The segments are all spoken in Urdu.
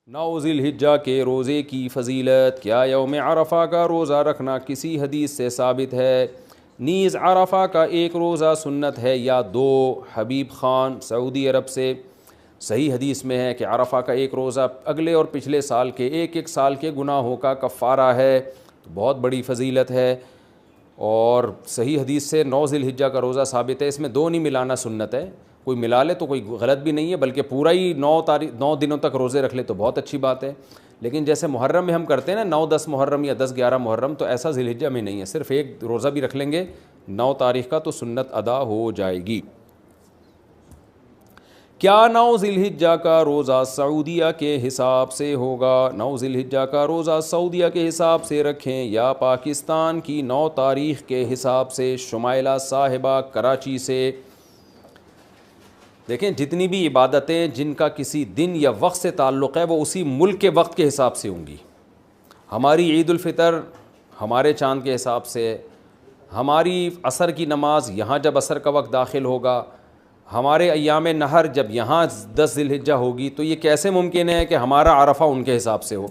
9 ذی الحجہ کے روزے کی فضیلت۔ کیا یوم عرفہ کا روزہ رکھنا کسی حدیث سے ثابت ہے؟ نیز عرفہ کا ایک روزہ سنت ہے یا دو؟ حبیب خان سعودی عرب سے۔ صحیح حدیث میں ہے کہ عرفہ کا ایک روزہ اگلے اور پچھلے سال کے ایک سال کے گناہوں کا کفارہ ہے، بہت بڑی فضیلت ہے۔ اور صحیح حدیث سے 9 ذی الحجہ کا روزہ ثابت ہے، اس میں 2 نہیں ملانا سنت ہے، کوئی ملا لے تو کوئی غلط بھی نہیں ہے، بلکہ پورا ہی 9 دنوں تک روزے رکھ لے تو بہت اچھی بات ہے۔ لیکن جیسے محرم میں ہم کرتے ہیں نا 9-10 محرم یا 10-11 محرم، تو ایسا ذی الحجہ میں نہیں ہے، صرف ایک روزہ بھی رکھ لیں گے 9 تاریخ کا تو سنت ادا ہو جائے گی۔ کیا 9 ذی الحجہ کا روزہ سعودیہ کے حساب سے ہوگا؟ 9 ذی الحجہ کا روزہ سعودیہ کے حساب سے رکھیں یا پاکستان کی 9 تاریخ کے حساب سے؟ شمائلہ صاحبہ کراچی سے۔ دیکھیں جتنی بھی عبادتیں جن کا کسی دن یا وقت سے تعلق ہے وہ اسی ملک کے وقت کے حساب سے ہوں گی۔ ہماری عید الفطر ہمارے چاند کے حساب سے، ہماری عصر کی نماز یہاں جب عصر کا وقت داخل ہوگا، ہمارے ایام نہر جب یہاں 10 ذی الحجہ ہوگی، تو یہ کیسے ممکن ہے کہ ہمارا عرفہ ان کے حساب سے ہو؟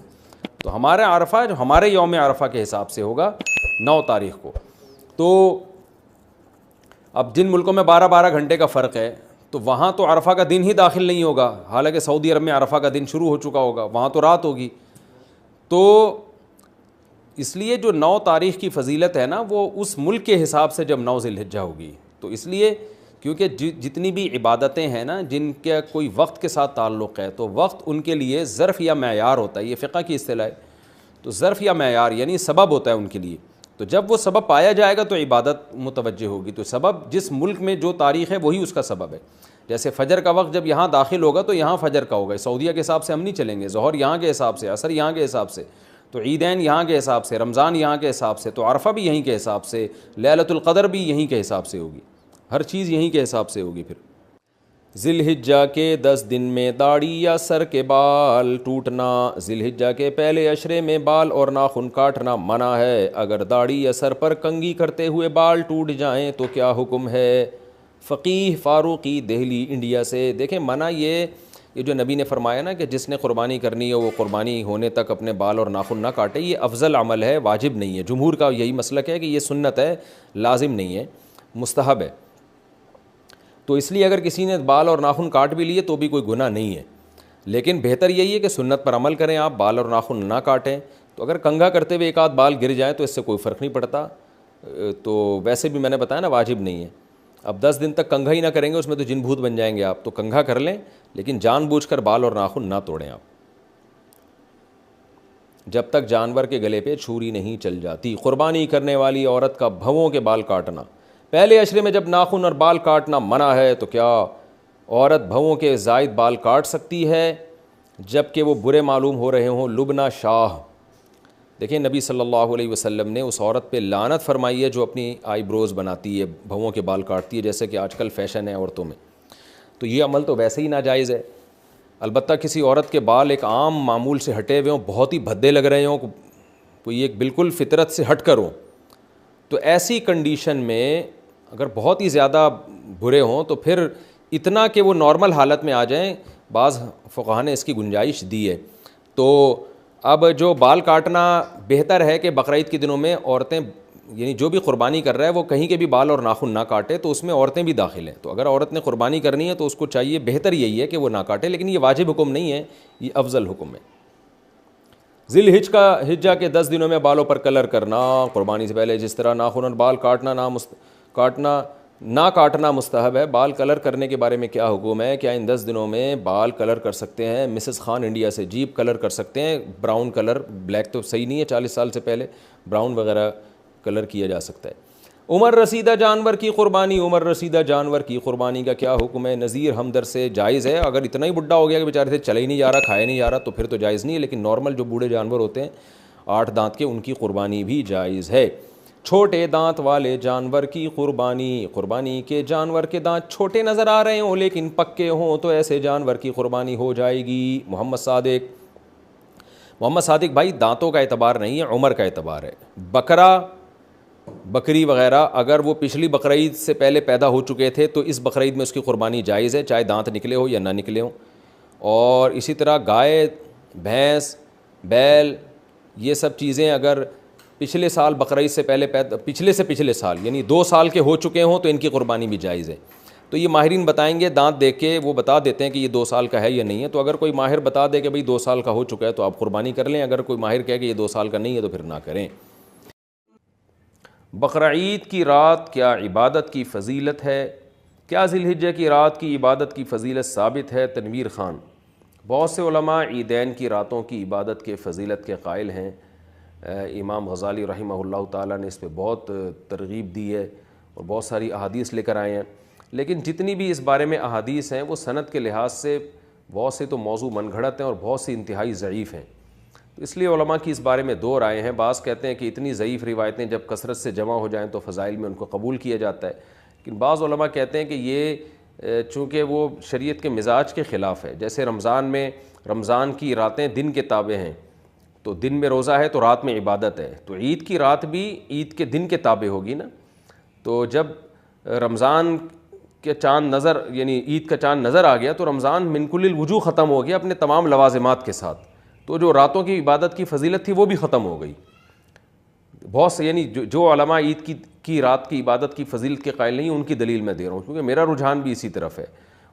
تو ہمارا عرفہ جو ہمارے یوم عرفہ کے حساب سے ہوگا 9 تاریخ کو۔ تو اب جن ملکوں میں 12 گھنٹے کا فرق ہے تو وہاں تو عرفہ کا دن ہی داخل نہیں ہوگا، حالانکہ سعودی عرب میں عرفہ کا دن شروع ہو چکا ہوگا، وہاں تو رات ہوگی۔ تو اس لیے جو 9 تاریخ کی فضیلت ہے نا وہ اس ملک کے حساب سے جب 9 ذی الحجہ ہوگی، تو اس لیے کیونکہ جتنی بھی عبادتیں ہیں نا جن کا کوئی وقت کے ساتھ تعلق ہے تو وقت ان کے لیے ظرف یا معیار ہوتا ہے، یہ فقہ کی اصطلاح ہے۔ تو ظرف یا معیار یعنی سبب ہوتا ہے ان کے لیے، تو جب وہ سبب پایا جائے گا تو عبادت متوجہ ہوگی۔ تو سبب جس ملک میں جو تاریخ ہے وہی اس کا سبب ہے۔ جیسے فجر کا وقت جب یہاں داخل ہوگا تو یہاں فجر کا ہوگا، سعودیہ کے حساب سے ہم نہیں چلیں گے، ظہر یہاں کے حساب سے، عصر یہاں کے حساب سے، تو عیدین یہاں کے حساب سے، رمضان یہاں کے حساب سے، تو عرفہ بھی یہیں کے حساب سے، لیلۃ القدر بھی یہیں کے حساب سے ہوگی، ہر چیز یہیں کے حساب سے ہوگی۔ پھر ذی الحجہ کے 10 دن میں داڑھی یا سر کے بال ٹوٹنا۔ ذی الحجہ کے پہلے عشرے میں بال اور ناخن کاٹنا منع ہے، اگر داڑھی یا سر پر کنگھی کرتے ہوئے بال ٹوٹ جائیں تو کیا حکم ہے؟ فقیہ فاروقی دہلی انڈیا سے۔ دیکھیں منع یہ جو نبی نے فرمایا نا کہ جس نے قربانی کرنی ہے وہ قربانی ہونے تک اپنے بال اور ناخن نہ کاٹے، یہ افضل عمل ہے، واجب نہیں ہے۔ جمہور کا یہی مسلک ہے کہ یہ سنت ہے، لازم نہیں ہے، مستحب ہے۔ تو اس لیے اگر کسی نے بال اور ناخن کاٹ بھی لیے تو بھی کوئی گناہ نہیں ہے، لیکن بہتر یہی ہے کہ سنت پر عمل کریں، آپ بال اور ناخن نہ کاٹیں۔ تو اگر کنگھا کرتے ہوئے ایک آدھ بال گر جائیں تو اس سے کوئی فرق نہیں پڑتا، تو ویسے بھی میں نے بتایا نا واجب نہیں ہے۔ اب 10 دن تک کنگھا ہی نہ کریں گے اس میں تو جن بھوت بن جائیں گے آپ، تو کنگھا کر لیں لیکن جان بوجھ کر بال اور ناخن نہ توڑیں آپ، جب تک جانور کے گلے پہ چھری نہیں چل جاتی۔ قربانی کرنے والی عورت کا بھووں کے بال کاٹنا۔ پہلے عشرے میں جب ناخن اور بال کاٹنا منع ہے تو کیا عورت بھووں کے زائد بال کاٹ سکتی ہے جب کہ وہ برے معلوم ہو رہے ہوں؟ لبنہ شاہ۔ دیکھیں نبی صلی اللہ علیہ وسلم نے اس عورت پہ لعنت فرمائی ہے جو اپنی آئی بروز بناتی ہے، بھووں کے بال کاٹتی ہے، جیسے کہ آج کل فیشن ہے عورتوں میں، تو یہ عمل تو ویسے ہی ناجائز ہے۔ البتہ کسی عورت کے بال ایک عام معمول سے ہٹے ہوئے ہوں، بہت ہی بھدے لگ رہے ہوں، کوئی ایک بالکل فطرت سے ہٹ کر ہوں، تو ایسی کنڈیشن میں اگر بہت ہی زیادہ برے ہوں تو پھر اتنا کہ وہ نارمل حالت میں آ جائیں، بعض فقہا نے اس کی گنجائش دی ہے۔ تو اب جو بال کاٹنا بہتر ہے کہ بقرعید کے دنوں میں عورتیں، یعنی جو بھی قربانی کر رہا ہے وہ کہیں کے بھی بال اور ناخن نہ کاٹے، تو اس میں عورتیں بھی داخل ہیں۔ تو اگر عورت نے قربانی کرنی ہے تو اس کو چاہیے، بہتر یہی ہے کہ وہ نہ کاٹے، لیکن یہ واجب حکم نہیں ہے، یہ افضل حکم ہے۔ ذی الحجہ کے 10 دنوں میں بالوں پر کلر کرنا۔ قربانی سے پہلے جس طرح ناخن اور بال نہ کاٹنا مستحب ہے، بال کلر کرنے کے بارے میں کیا حکم ہے؟ کیا ان 10 دنوں میں بال کلر کر سکتے ہیں؟ مسز خان انڈیا سے۔ جیپ کلر کر سکتے ہیں، براؤن کلر، بلیک تو صحیح نہیں ہے، 40 سال سے پہلے براؤن وغیرہ کلر کیا جا سکتا ہے۔ عمر رسیدہ جانور کی قربانی۔ عمر رسیدہ جانور کی قربانی کا کیا حکم ہے؟ نذیر ہمدر سے۔ جائز ہے، اگر اتنا ہی بڈھا ہو گیا کہ بیچارے سے چلا ہی نہیں جا رہا، کھایا نہیں جا رہا، تو پھر تو جائز نہیں ہے، لیکن نارمل جو بوڑھے جانور ہوتے ہیں 8 دانت کے، ان کی قربانی بھی جائز ہے۔ چھوٹے دانت والے جانور کی قربانی۔ قربانی کے جانور کے دانت چھوٹے نظر آ رہے ہوں لیکن پکے ہوں تو ایسے جانور کی قربانی ہو جائے گی۔ محمد صادق بھائی دانتوں کا اعتبار نہیں ہے، عمر کا اعتبار ہے۔ بکری وغیرہ اگر وہ پچھلی بقرعید سے پہلے پیدا ہو چکے تھے تو اس بقرعید میں اس کی قربانی جائز ہے، چاہے دانت نکلے ہو یا نہ نکلے ہوں۔ اور اسی طرح گائے بھینس، بیل، یہ سب چیزیں اگر پچھلے سال بقرعید سے پہلے پچھلے سے پچھلے سال یعنی 2 سال کے ہو چکے ہوں تو ان کی قربانی بھی جائز ہے. تو یہ ماہرین بتائیں گے، دانت دیکھ کے وہ بتا دیتے ہیں کہ یہ 2 سال کا ہے یا نہیں ہے. تو اگر کوئی ماہر بتا دے کہ بھئی 2 سال کا ہو چکا ہے تو آپ قربانی کر لیں، اگر کوئی ماہر کہے کہ یہ 2 سال کا نہیں ہے تو پھر نہ کریں. بقرعید کی رات کیا عبادت کی فضیلت ہے؟ کیا ذی الحجہ کی رات کی عبادت کی فضیلت ثابت ہے؟ تنویر خان. بہت سے علماء عیدین کی راتوں کی عبادت کے فضیلت کے قائل ہیں. امام غزالی رحمہ اللہ تعالیٰ نے اس پہ بہت ترغیب دی ہے اور بہت ساری احادیث لے کر آئے ہیں، لیکن جتنی بھی اس بارے میں احادیث ہیں وہ سند کے لحاظ سے بہت سے تو موضوع من گھڑت ہیں اور بہت سی انتہائی ضعیف ہیں. تو اس لیے علماء کی اس بارے میں 2 رائے ہیں. بعض کہتے ہیں کہ اتنی ضعیف روایتیں جب کثرت سے جمع ہو جائیں تو فضائل میں ان کو قبول کیا جاتا ہے، لیکن بعض علماء کہتے ہیں کہ یہ چونکہ وہ شریعت کے مزاج کے خلاف ہے. جیسے رمضان میں رمضان کی راتیں دن کے تابع ہیں، تو دن میں روزہ ہے تو رات میں عبادت ہے، تو عید کی رات بھی عید کے دن کے تابع ہوگی نا. تو جب رمضان کے چاند نظر یعنی عید کا چاند نظر آ گیا تو رمضان من کل الوجوہ ختم ہو گیا اپنے تمام لوازمات کے ساتھ، تو جو راتوں کی عبادت کی فضیلت تھی وہ بھی ختم ہو گئی. بہت سے یعنی جو علماء عید کی رات کی عبادت کی فضیلت کے قائل نہیں ان کی دلیل میں دے رہا ہوں، کیونکہ میرا رجحان بھی اسی طرف ہے.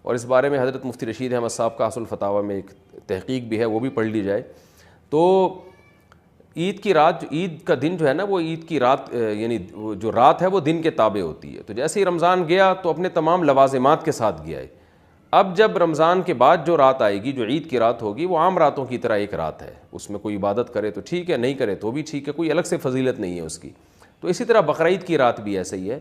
اور اس بارے میں حضرت مفتی رشید احمد صاحب کا اصل فتاوی میں ایک تحقیق بھی ہے، وہ بھی پڑھ لی جائے. تو عید کی رات عید کا دن جو ہے نا وہ عید کی رات یعنی جو رات ہے وہ دن کے تابع ہوتی ہے. تو جیسے ہی رمضان گیا تو اپنے تمام لوازمات کے ساتھ گیا ہے. اب جب رمضان کے بعد جو رات آئے گی جو عید کی رات ہوگی وہ عام راتوں کی طرح ایک رات ہے، اس میں کوئی عبادت کرے تو ٹھیک ہے، نہیں کرے تو بھی ٹھیک ہے، کوئی الگ سے فضیلت نہیں ہے اس کی. تو اسی طرح بقرعید کی رات بھی ایسا ہی ہے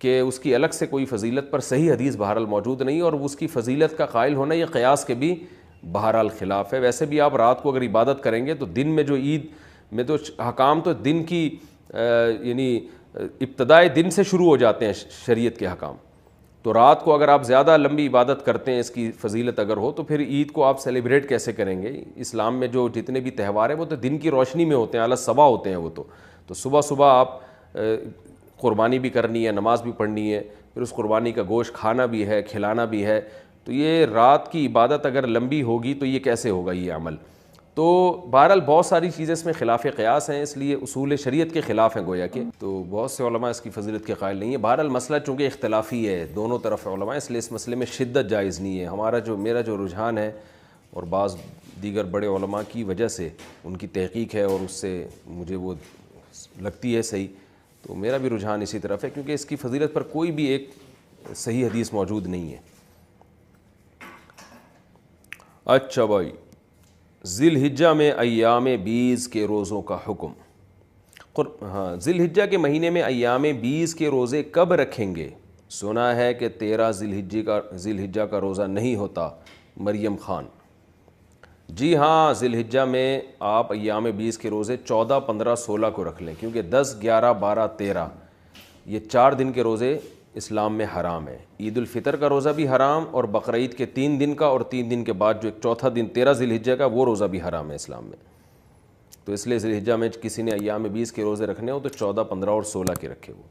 کہ اس کی الگ سے کوئی فضیلت پر صحیح حدیث بہرحال موجود نہیں، اور اس کی فضیلت کا قائل ہونا یہ قیاس کے بھی بہرحال خلاف ہے. ویسے بھی آپ رات کو اگر عبادت کریں گے تو دن میں جو عید میں تو حکام تو دن کی یعنی ابتدائے دن سے شروع ہو جاتے ہیں شریعت کے حکام. تو رات کو اگر آپ زیادہ لمبی عبادت کرتے ہیں، اس کی فضیلت اگر ہو، تو پھر عید کو آپ سیلیبریٹ کیسے کریں گے؟ اسلام میں جو جتنے بھی تہوار ہیں وہ تو دن کی روشنی میں ہوتے ہیں، اعلیٰ صبح ہوتے ہیں وہ تو صبح صبح آپ قربانی بھی کرنی ہے، نماز بھی پڑھنی ہے، پھر اس قربانی کا گوشت کھانا بھی ہے، کھلانا بھی ہے. تو یہ رات کی عبادت اگر لمبی ہوگی تو یہ کیسے ہوگا یہ عمل؟ تو بہرحال بہت ساری چیزیں اس میں خلاف قیاس ہیں، اس لیے اصول شریعت کے خلاف ہیں گویا کہ. تو بہت سے علماء اس کی فضیلت کے قائل نہیں ہیں. بہرحال مسئلہ چونکہ اختلافی ہے، دونوں طرف علماء، اس لیے اس مسئلے میں شدت جائز نہیں ہے. میرا جو رجحان ہے اور بعض دیگر بڑے علماء کی وجہ سے ان کی تحقیق ہے اور اس سے مجھے وہ لگتی ہے صحیح، تو میرا بھی رجحان اسی طرف ہے، کیونکہ اس کی فضیلت پر کوئی بھی ایک صحیح حدیث موجود نہیں ہے. اچھا بھائی، ذی الحجہ میں ایام بیس کے روزوں کا حکم. ذی الحجہ کے مہینے میں ایام بیس کے روزے کب رکھیں گے؟ سنا ہے کہ 13 ذی الحجہ کا روزہ نہیں ہوتا. مریم خان. جی ہاں، ذی الحجہ میں آپ ایام بیس کے روزے 14، 15، 16 کو رکھ لیں، کیونکہ 10، 11، 12، 13 یہ 4 دن کے روزے اسلام میں حرام ہے. عید الفطر کا روزہ بھی حرام، اور بقرعید کے 3 دن کا اور 3 دن کے بعد جو ایک چوتھا دن 13 ذی الحجہ کا وہ روزہ بھی حرام ہے اسلام میں. تو اس لیے ذی الحجہ میں کسی نے ایام 20 کے روزے رکھنے ہو تو 14، 15 اور 16 کے رکھے ہو.